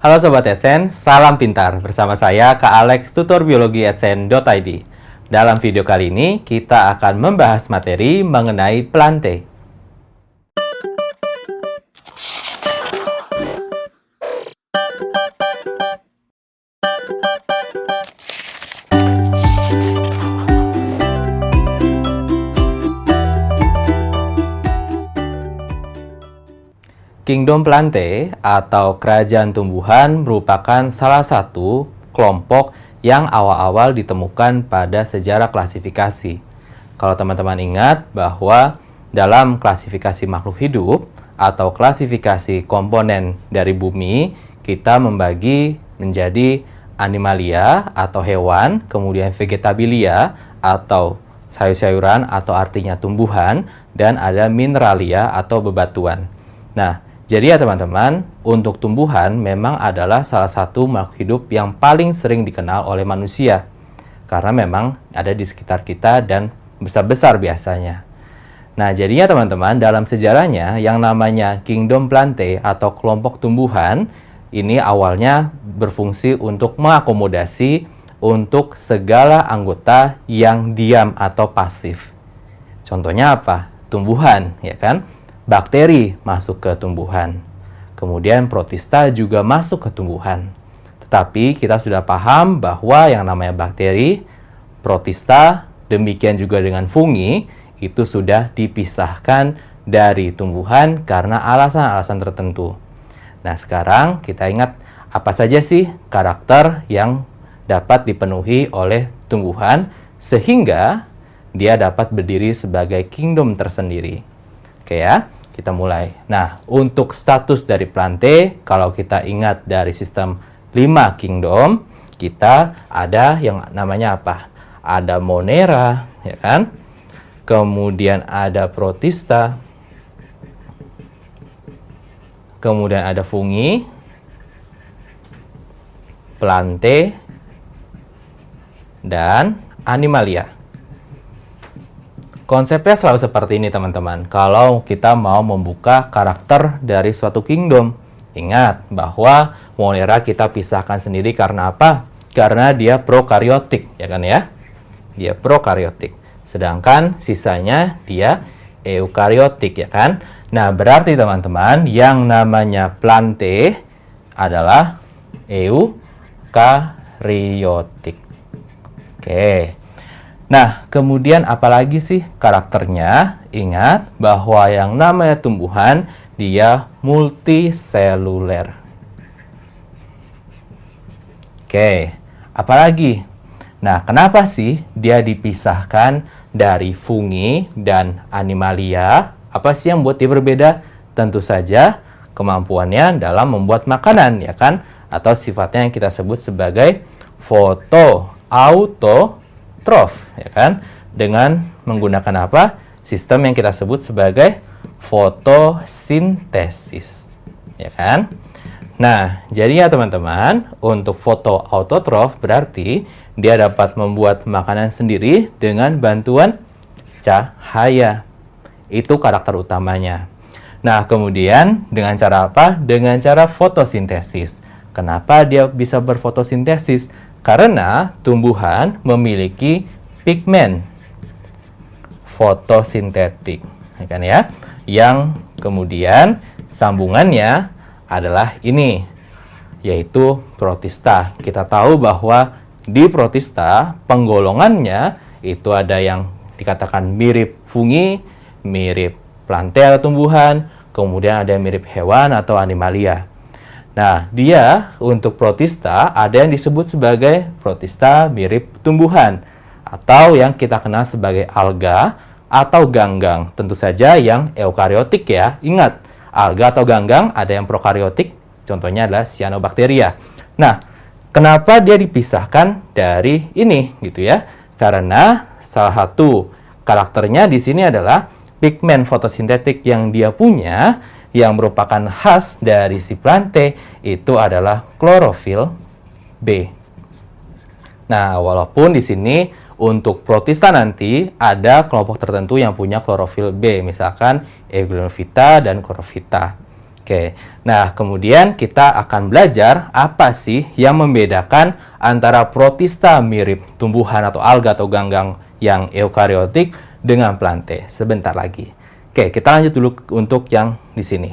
Halo Sobat Esen, salam pintar. Bersama saya Kak Alex, tutor biologi esen.id. Dalam video kali ini, kita akan membahas materi mengenai plante. Kingdom Plante atau kerajaan tumbuhan merupakan salah satu kelompok yang awal-awal ditemukan pada sejarah klasifikasi. Kalau teman-teman ingat bahwa dalam klasifikasi makhluk hidup atau klasifikasi komponen dari bumi, kita membagi menjadi animalia atau hewan, kemudian vegetabilia atau sayur-sayuran atau artinya tumbuhan, dan ada mineralia atau bebatuan. Nah, jadi ya teman-teman, untuk tumbuhan memang adalah salah satu makhluk hidup yang paling sering dikenal oleh manusia. Karena memang ada di sekitar kita dan besar-besar biasanya. Nah, jadinya teman-teman, dalam sejarahnya yang namanya Kingdom Plante atau kelompok tumbuhan, ini awalnya berfungsi untuk mengakomodasi untuk segala anggota yang diam atau pasif. Contohnya apa? Tumbuhan, ya kan? Bakteri masuk ke tumbuhan. Kemudian protista juga masuk ke tumbuhan. Tetapi kita sudah paham bahwa yang namanya bakteri, protista, demikian juga dengan fungi, itu sudah dipisahkan dari tumbuhan karena alasan-alasan tertentu. Nah, sekarang kita ingat apa saja sih karakter yang dapat dipenuhi oleh tumbuhan sehingga dia dapat berdiri sebagai kingdom tersendiri. Oke ya, kita mulai. Nah, untuk status dari plante, kalau kita ingat dari sistem 5 kingdom, kita ada yang namanya apa? Ada monera, ya kan? Kemudian ada protista. Kemudian ada fungi, plante, dan animalia. Konsepnya selalu seperti ini teman-teman. Kalau kita mau membuka karakter dari suatu kingdom, ingat bahwa monera kita pisahkan sendiri karena apa? Karena dia prokaryotik, ya kan ya? Dia prokaryotik. Sedangkan sisanya dia eukaryotik, ya kan? Nah, berarti teman-teman, yang namanya plante adalah eukaryotik. Oke. Nah, kemudian apalagi sih karakternya? Ingat bahwa yang namanya tumbuhan, dia multiseluler. Oke, apalagi? Nah, kenapa sih dia dipisahkan dari fungi dan animalia? Apa sih yang buat dia berbeda? Tentu saja kemampuannya dalam membuat makanan, ya kan? Atau sifatnya yang kita sebut sebagai fotoautotrof, ya kan? Dengan menggunakan apa? Sistem yang kita sebut sebagai fotosintesis, ya kan? Nah, jadi ya teman-teman, untuk fotoautotrof berarti dia dapat membuat makanan sendiri dengan bantuan cahaya. Itu karakter utamanya. Nah, kemudian dengan cara apa? Dengan cara fotosintesis. Kenapa dia bisa berfotosintesis? Karena tumbuhan memiliki pigmen fotosintetik, ya kan ya? Yang kemudian sambungannya adalah ini, yaitu protista. Kita tahu bahwa di protista penggolongannya itu ada yang dikatakan mirip fungi, mirip plante atau tumbuhan, kemudian ada yang mirip hewan atau animalia. Nah, dia untuk protista ada yang disebut sebagai protista mirip tumbuhan atau yang kita kenal sebagai alga atau ganggang. Tentu saja yang eukaryotik ya. Ingat, alga atau ganggang ada yang prokaryotik, contohnya adalah cyanobacteria. Nah, kenapa dia dipisahkan dari ini gitu ya? Karena salah satu karakternya di sini adalah pigmen fotosintetik yang dia punya yang merupakan khas dari si plante itu adalah klorofil B. Nah, walaupun di sini untuk protista nanti ada kelompok tertentu yang punya klorofil B, misalkan Euglenovita dan Chlorophyta. Oke, nah kemudian kita akan belajar apa sih yang membedakan antara protista mirip tumbuhan atau alga atau ganggang yang eukariotik dengan plante sebentar lagi. Oke, kita lanjut dulu untuk yang di sini.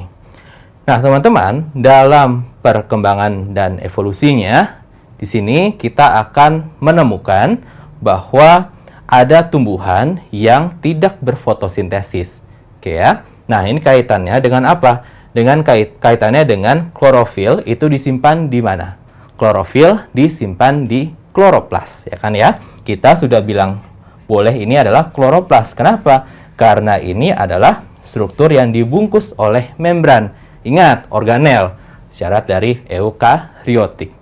Nah, teman-teman, dalam perkembangan dan evolusinya, di sini kita akan menemukan bahwa ada tumbuhan yang tidak berfotosintesis. Oke ya. Nah, ini kaitannya dengan apa? Dengan kaitannya dengan klorofil itu disimpan di mana? Klorofil disimpan di kloroplas, ya kan ya? Kita sudah bilang boleh ini adalah kloroplas. Kenapa? Karena ini adalah struktur yang dibungkus oleh membran. Ingat, organel, syarat dari eukariotik.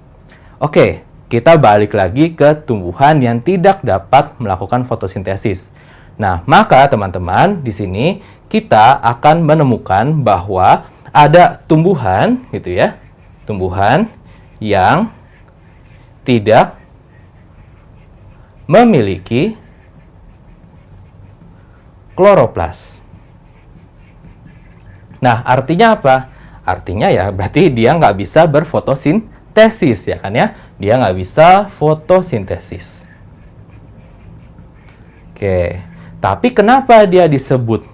Oke, kita balik lagi ke tumbuhan yang tidak dapat melakukan fotosintesis. Nah, maka teman-teman, di sini kita akan menemukan bahwa ada tumbuhan gitu ya. Tumbuhan yang tidak memiliki kloroplas. Nah, artinya apa? Artinya ya berarti dia nggak bisa berfotosintesis, ya kan ya? Dia nggak bisa fotosintesis. Oke, tapi kenapa dia disebut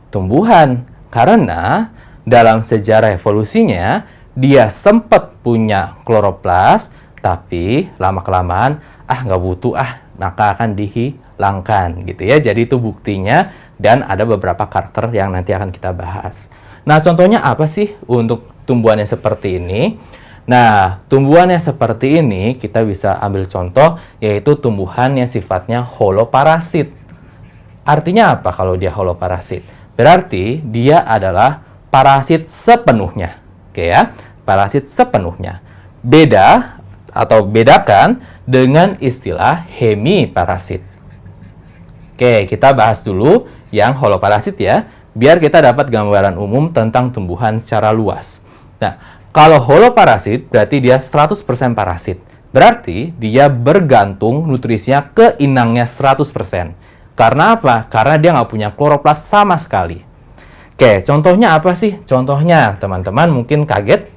tumbuhan? Karena dalam sejarah evolusinya, dia sempat punya kloroplas, tapi lama-kelamaan, nggak butuh, maka akan dihilangkan, gitu ya. Jadi itu buktinya, dan ada beberapa karakter yang nanti akan kita bahas. Nah, contohnya apa sih untuk tumbuhan yang seperti ini? Nah, tumbuhan yang seperti ini, kita bisa ambil contoh, yaitu tumbuhan yang sifatnya holoparasit. Artinya apa kalau dia holoparasit? Berarti dia adalah parasit sepenuhnya. Oke ya, parasit sepenuhnya. Beda atau bedakan dengan istilah hemiparasit. Oke, kita bahas dulu yang holoparasit ya, biar kita dapat gambaran umum tentang tumbuhan secara luas. Nah, kalau holoparasit berarti dia 100% parasit. Berarti dia bergantung nutrisinya ke inangnya 100%. Karena apa? Karena dia nggak punya kloroplas sama sekali. Oke, contohnya apa sih? Contohnya, teman-teman mungkin kaget.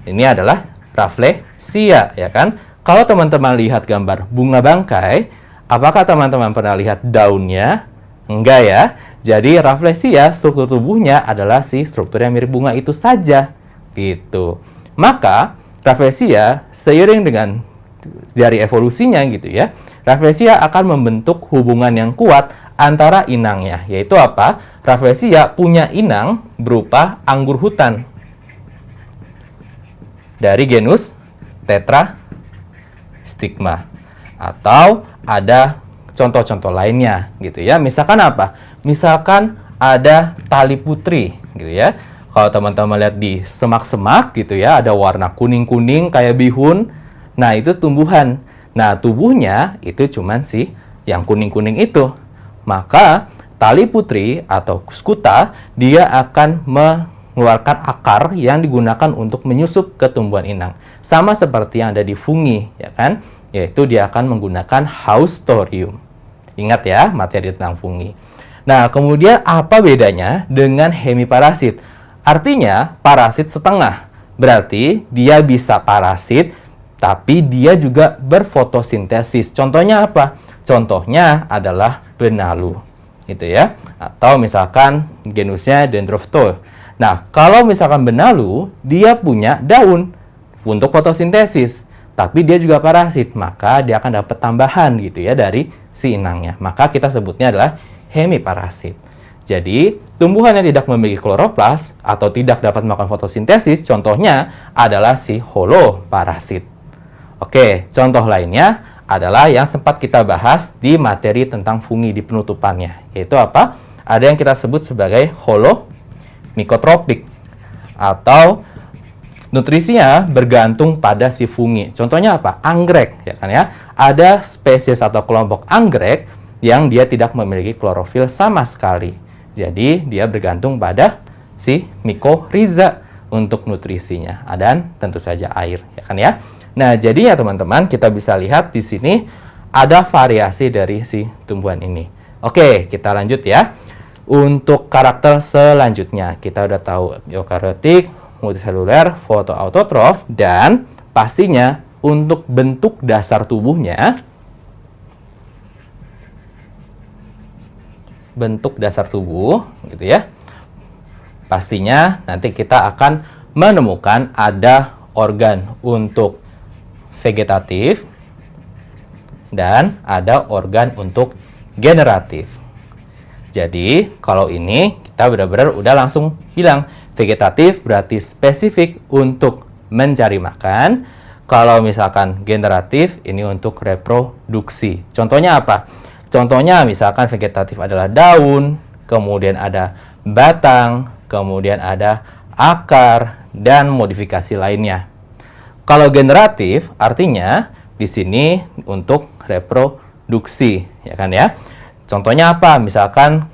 Ini adalah Rafflesia, ya kan? Kalau teman-teman lihat gambar bunga bangkai, apakah teman-teman pernah lihat daunnya? Enggak ya. Jadi Rafflesia, struktur tubuhnya adalah struktur yang mirip bunga itu saja. Gitu. Maka, Rafflesia seiring dengan dari evolusinya gitu ya, Rafflesia akan membentuk hubungan yang kuat antara inangnya, yaitu apa? Rafflesia punya inang berupa anggur hutan dari genus Tetrastigma, atau ada contoh-contoh lainnya gitu ya. Misalkan apa? Misalkan ada tali putri gitu ya. Kalau teman-teman lihat di semak-semak gitu ya, ada warna kuning-kuning kayak bihun. Nah, itu tumbuhan. Nah, tubuhnya itu cuman yang kuning-kuning itu. Maka tali putri atau skuta, dia akan mengeluarkan akar yang digunakan untuk menyusup ke tumbuhan inang. Sama seperti yang ada di fungi, ya kan? Yaitu dia akan menggunakan haustorium. Ingat ya, materi tentang fungi. Nah, kemudian apa bedanya dengan hemiparasit? Artinya, parasit setengah. Berarti dia bisa parasit, tapi dia juga berfotosintesis. Contohnya apa? Contohnya adalah benalu, gitu ya. Atau misalkan genusnya Dendrophtho. Nah, kalau misalkan benalu, dia punya daun untuk fotosintesis, tapi dia juga parasit, maka dia akan dapat tambahan gitu ya dari si inangnya. Maka kita sebutnya adalah hemiparasit. Jadi, tumbuhan yang tidak memiliki kloroplas atau tidak dapat melakukan fotosintesis, contohnya adalah si holoparasit. Oke, contoh lainnya adalah yang sempat kita bahas di materi tentang fungi di penutupannya, yaitu apa? Ada yang kita sebut sebagai holomikotropik, atau nutrisinya bergantung pada si fungi. Contohnya apa? Anggrek, ya kan ya? Ada spesies atau kelompok anggrek yang dia tidak memiliki klorofil sama sekali. Jadi, dia bergantung pada si mikoriza untuk nutrisinya, dan tentu saja air, ya kan ya? Nah, jadi ya teman-teman, kita bisa lihat di sini ada variasi dari si tumbuhan ini. Oke, kita lanjut ya. Untuk karakter selanjutnya, kita udah tahu eukariotik, multiseluler, fotoautotrof, dan pastinya untuk bentuk dasar tubuhnya, bentuk dasar tubuh, gitu ya. Pastinya nanti kita akan menemukan ada organ untuk vegetatif dan ada organ untuk generatif. Jadi, kalau ini kita benar-benar udah langsung bilang vegetatif berarti spesifik untuk mencari makan. Kalau misalkan generatif ini untuk reproduksi. Contohnya apa? Contohnya misalkan vegetatif adalah daun, kemudian ada batang, kemudian ada akar dan modifikasi lainnya. Kalau generatif artinya di sini untuk reproduksi, ya kan ya? Contohnya apa? Misalkan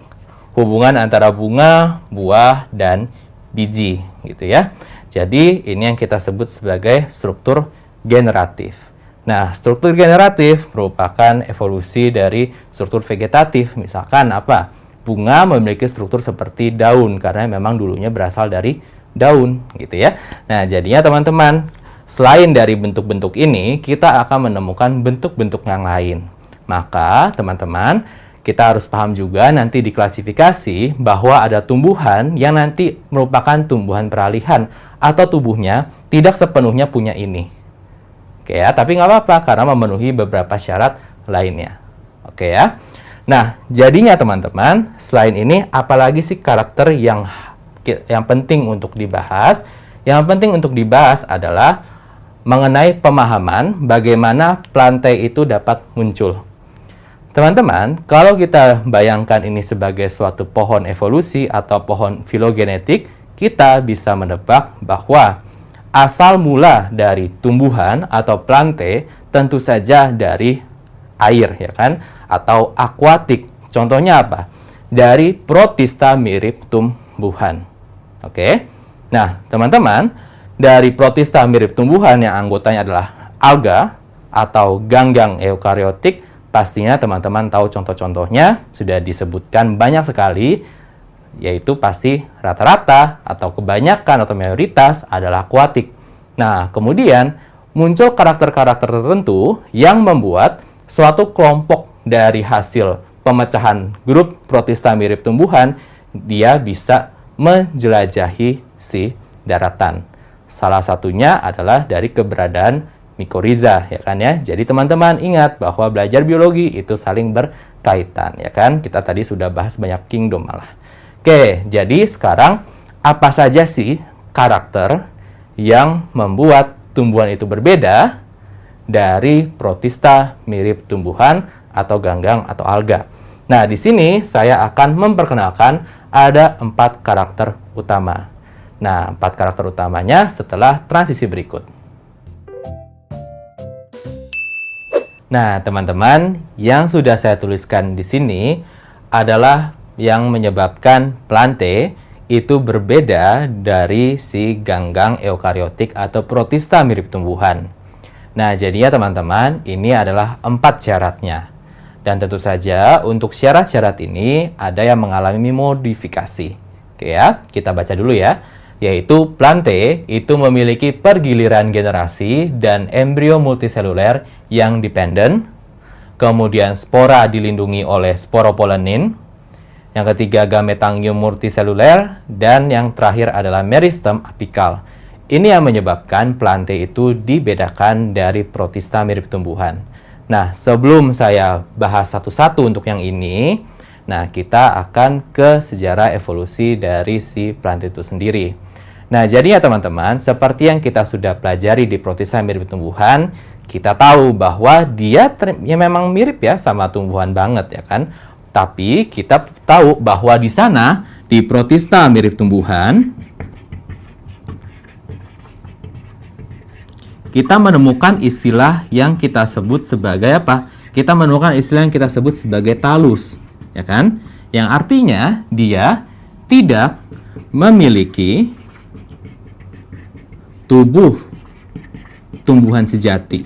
hubungan antara bunga, buah, dan biji, gitu ya. Jadi ini yang kita sebut sebagai struktur generatif. Nah, struktur generatif merupakan evolusi dari struktur vegetatif. Misalkan apa? Bunga memiliki struktur seperti daun karena memang dulunya berasal dari daun, gitu ya. Nah, jadinya teman-teman, selain dari bentuk-bentuk ini, kita akan menemukan bentuk-bentuk yang lain. Maka, teman-teman, kita harus paham juga nanti di klasifikasi bahwa ada tumbuhan yang nanti merupakan tumbuhan peralihan atau tubuhnya tidak sepenuhnya punya ini. Oke ya, tapi nggak apa-apa karena memenuhi beberapa syarat lainnya. Oke ya. Nah, jadinya teman-teman, selain ini apalagi sih karakter yang penting untuk dibahas? Yang penting untuk dibahas adalah mengenai pemahaman bagaimana plantae itu dapat muncul. Teman-teman, kalau kita bayangkan ini sebagai suatu pohon evolusi atau pohon filogenetik, kita bisa menebak bahwa asal mula dari tumbuhan atau plantae tentu saja dari air, ya kan? Atau akuatik. Contohnya apa? Dari protista mirip tumbuhan. Oke. Nah, teman-teman, dari protista mirip tumbuhan yang anggotanya adalah alga atau ganggang eukariotik, pastinya teman-teman tahu contoh-contohnya sudah disebutkan banyak sekali, yaitu pasti rata-rata atau kebanyakan atau mayoritas adalah akuatik. Nah, kemudian muncul karakter-karakter tertentu yang membuat suatu kelompok dari hasil pemecahan grup protista mirip tumbuhan, dia bisa menjelajahi si daratan. Salah satunya adalah dari keberadaan mikoriza, ya kan ya. Jadi teman-teman ingat bahwa belajar biologi itu saling berkaitan, ya kan. Kita tadi sudah bahas banyak kingdom malah. Oke, jadi sekarang apa saja sih karakter yang membuat tumbuhan itu berbeda dari protista mirip tumbuhan atau ganggang atau alga? Nah, di sini saya akan memperkenalkan ada 4 karakter utama. Nah, 4 karakter utamanya setelah transisi berikut. Nah, teman-teman, yang sudah saya tuliskan di sini adalah yang menyebabkan plantae itu berbeda dari si ganggang eukariotik atau protista mirip tumbuhan. Nah, jadinya teman-teman, ini adalah 4 syaratnya. Dan tentu saja untuk syarat-syarat ini ada yang mengalami modifikasi. Oke ya, kita baca dulu ya. Yaitu plantae itu memiliki pergiliran generasi dan embrio multiseluler yang dependen. Kemudian spora dilindungi oleh sporopolenin. Yang ketiga gametangium multiseluler. Dan yang terakhir adalah meristem apikal. Ini yang menyebabkan plantae itu dibedakan dari protista mirip tumbuhan. Nah, sebelum saya bahas satu-satu untuk yang ini, nah kita akan ke sejarah evolusi dari si plantae itu sendiri. Nah, jadinya teman-teman, seperti yang kita sudah pelajari di protista mirip tumbuhan, kita tahu bahwa dia ya memang mirip ya sama tumbuhan banget ya kan. Tapi kita tahu bahwa di sana di protista mirip tumbuhan kita menemukan istilah yang kita sebut sebagai apa? Kita menemukan istilah yang kita sebut sebagai talus, ya kan? Yang artinya dia tidak memiliki tubuh tumbuhan sejati,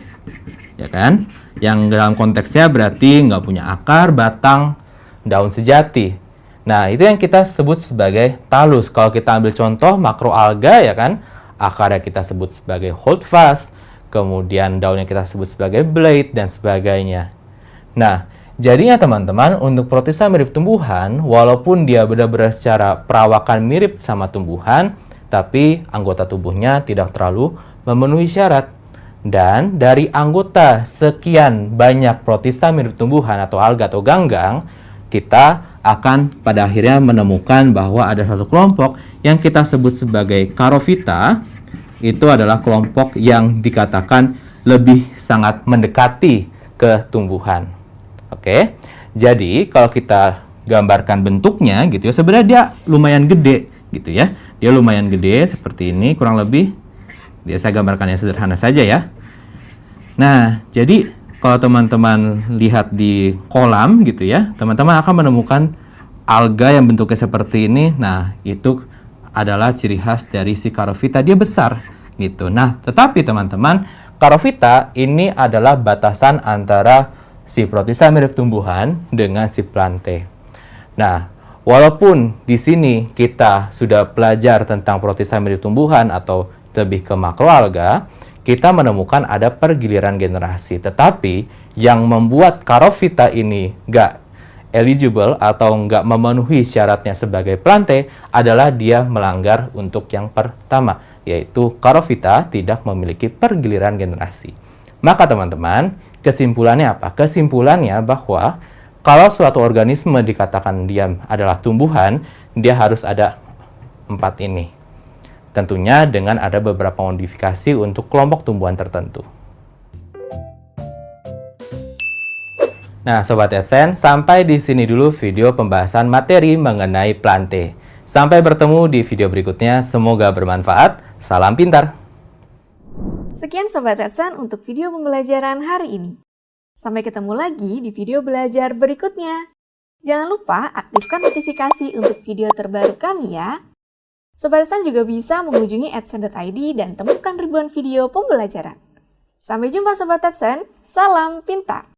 ya kan? Yang dalam konteksnya berarti nggak punya akar, batang, daun sejati. Nah, itu yang kita sebut sebagai talus. Kalau kita ambil contoh makroalga ya kan, akarnya kita sebut sebagai holdfast, kemudian daunnya kita sebut sebagai blade, dan sebagainya. Nah, jadinya teman-teman, untuk protista mirip tumbuhan, walaupun dia benar-benar secara perawakan mirip sama tumbuhan, tapi anggota tubuhnya tidak terlalu memenuhi syarat. Dan dari anggota sekian banyak protista mirip tumbuhan atau alga atau ganggang, kita akan pada akhirnya menemukan bahwa ada satu kelompok yang kita sebut sebagai Charophyta. Itu adalah kelompok yang dikatakan lebih sangat mendekati ke tumbuhan. Oke, jadi kalau kita gambarkan bentuknya gitu ya, sebenarnya dia lumayan gede gitu ya. Dia lumayan gede seperti ini kurang lebih. Dia saya gambarkan yang sederhana saja ya. Nah, jadi kalau teman-teman lihat di kolam gitu ya, teman-teman akan menemukan alga yang bentuknya seperti ini. Nah, itu adalah ciri khas dari si Charophyta, dia besar gitu. Nah, tetapi teman-teman, Charophyta ini adalah batasan antara si protista mirip tumbuhan dengan si plante. Nah, walaupun di sini kita sudah belajar tentang protista mirip tumbuhan atau lebih ke makroalga, kita menemukan ada pergiliran generasi. Tetapi yang membuat Charophyta ini nggak eligible atau nggak memenuhi syaratnya sebagai plante adalah dia melanggar untuk yang pertama, yaitu Charophyta tidak memiliki pergiliran generasi. Maka teman-teman, kesimpulannya apa? Kesimpulannya bahwa kalau suatu organisme dikatakan dia adalah tumbuhan, dia harus ada 4 ini. Tentunya dengan ada beberapa modifikasi untuk kelompok tumbuhan tertentu. Nah, Sobat Adsense, sampai di sini dulu video pembahasan materi mengenai plante. Sampai bertemu di video berikutnya, semoga bermanfaat. Salam pintar! Sekian Sobat Adsense untuk video pembelajaran hari ini. Sampai ketemu lagi di video belajar berikutnya. Jangan lupa aktifkan notifikasi untuk video terbaru kami ya. Sobat Adsense juga bisa mengunjungi adsense.id dan temukan ribuan video pembelajaran. Sampai jumpa Sobat Adsense, salam pintar!